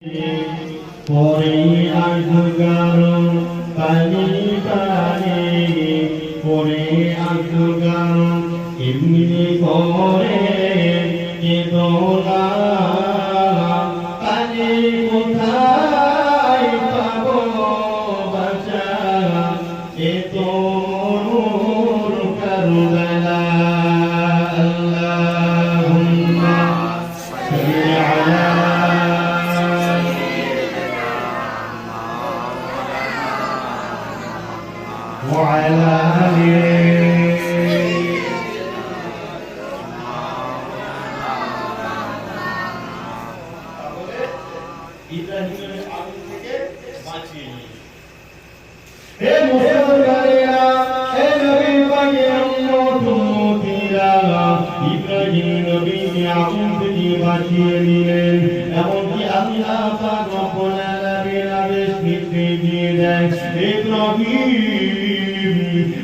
পরে আজগারো পানি পানি পরে আজগারো এমনি করে কেদোলা পানি কোথায় পাবো বাঁচা এ তো নূর কারবালা আল্লাহুম্মা সাল্লি আলা وعلى ইব্রাহিমের আগুন থেকে বাঁচিয়ে নিয়ে হে মুসলমানেরা হে নবী পাকের উম্মতীরা ইব্রাহিম নবী আগুন থেকে বাঁচিয়ে নিলেন এমনকি আল্লাহ পাক রব্বুল আলামিন আদেশ নির্দেশ দিয়ে দেন ইব্রাহিম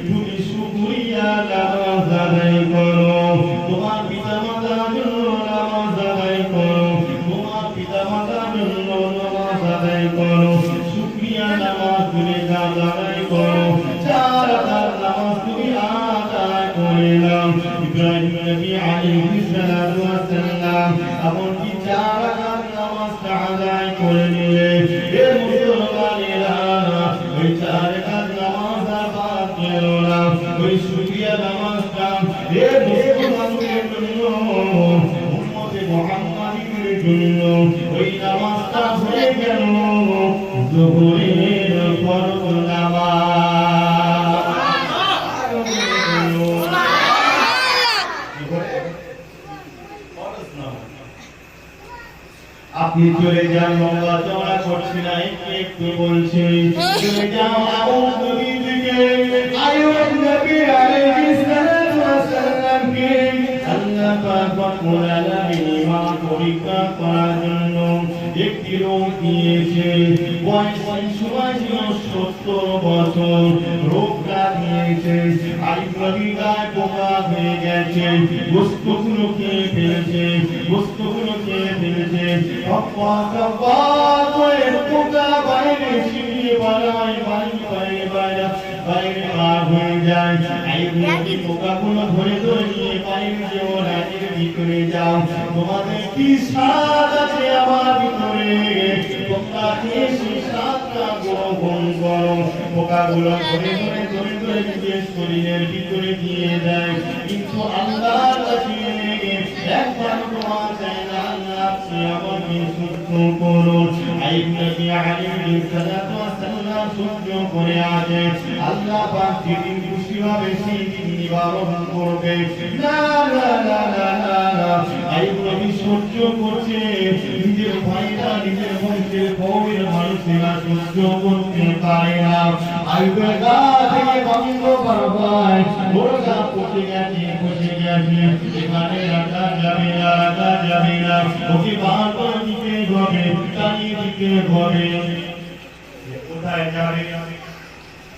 তুমি শুকরিয়া নামাজ আদায় করো তোমার পিতামাতার জন্য নামাজ আদায় করো তোমার পিতামাতার জন্য নামাজ আদায় করো শুকরিয়া নামাজ তুমি আদায় করো চার রাকাত নামাজ তুমি আদায় করে নাও ইব্রাহিম নবী আলাইহিস সালাতু ওয়াস সালাম এমনকি চার রাকাত নামাজ আদায় করে নিলেন হে মুসলমানেরা ওই চার রাকাত নামাজ আদায় করো না ওই শুকরিয়া নামাজটা হে মুসলমানদের জন্য উম্মতে মুহাম্মাদীদের জন্য ওই নামাজটা হয়ে গেল যোহরের ফরজ নামাজ আপনি চলে যান লম্বা চওড়া করছি না একটু বলছি চলে যাও আউযু নবী থেকে আয়াত নবী আলাইহিস সালাতু ওয়াস সালাম কে আল্লাহ পাক রব্বুল আলামিন ইমান পরীক্ষা করার জন্য একটি রোগ দিয়েছে বয়স 70 বছর রোগটা দিয়েছে আইব নবী গায়ে পোকা হয়ে গেছে বস্তুগুলো খেয়ে ফেলেছে করে পোকা বাইরে ছিটিয়ে বাইরে বার হয়ে যায় আইব নবী পোকাগুলো ধরে নিয়ে বাইরে যেও রাতের ভিতরে যাও তোমাদের কি স্বাদ আছে আমার ভিতরে তোমরা এসে স্বাদটা গ্রহণ করো পোকাগুলো ধরে নিজের শরীরের ভিতরে দিয়ে দেয় কিন্তু আল্লাহর কাছে একবার তোমার চাই না আল্লাহ আপনি আমাকে সহ্য করুন আইব নবী আলাইহিস সালাতু ওয়াস সালাম সহ্য করে আছে আল্লাহ পাক যেদিন খুশি হবে সেই দিন নিবারণ করবে না না না না না আইব নবী সহ্য করছে নিজের ভাইরা নিজের বংশের কওমের মানুষেরা সহ্য করতে পারে না আইবের গা থেকে বন্ধ করবায় ওরা পড়ে গেছে এখানে রাখা যাবে না ওকে বারবার দিতে হবে টানিয়ে দিতে হবে কোথায় যাবে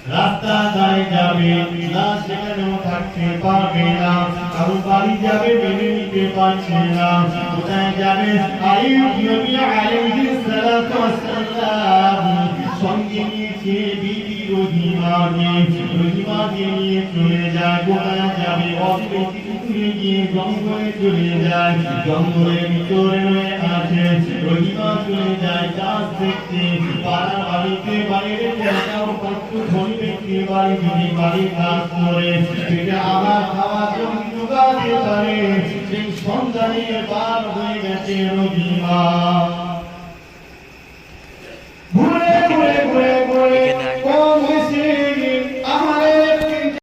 রাস্তা দাঁড়ে যাবে না সেখানেও থাকতে পারবে না কারো বাড়ি যাবে মেনে নিতে পারছে না কোথায় যাবে আইয়ুব নবী আলাইহিস সালাতু ওয়াস সালাম সঙ্গে নিয়েছে বিবি রহিমাকে নিয়ে চলে যায় কোথায় যাবে অবিবেকি ঘুরে গিয়ে জঙ্গলে চলে যায় জঙ্গলের ভিতরে রয়ে আছে রহিমা চলে যায় চাষ দেখতে পাড়া বাড়িতে বাইরে যাও কত ধনী ব্যক্তি বাড়ি যদি বাড়ি কাজ করে সেটা আমার খাওয়ার জন্য জোগাতে পারে সেই সন্ধানে পার হয়ে গেছে রহিমা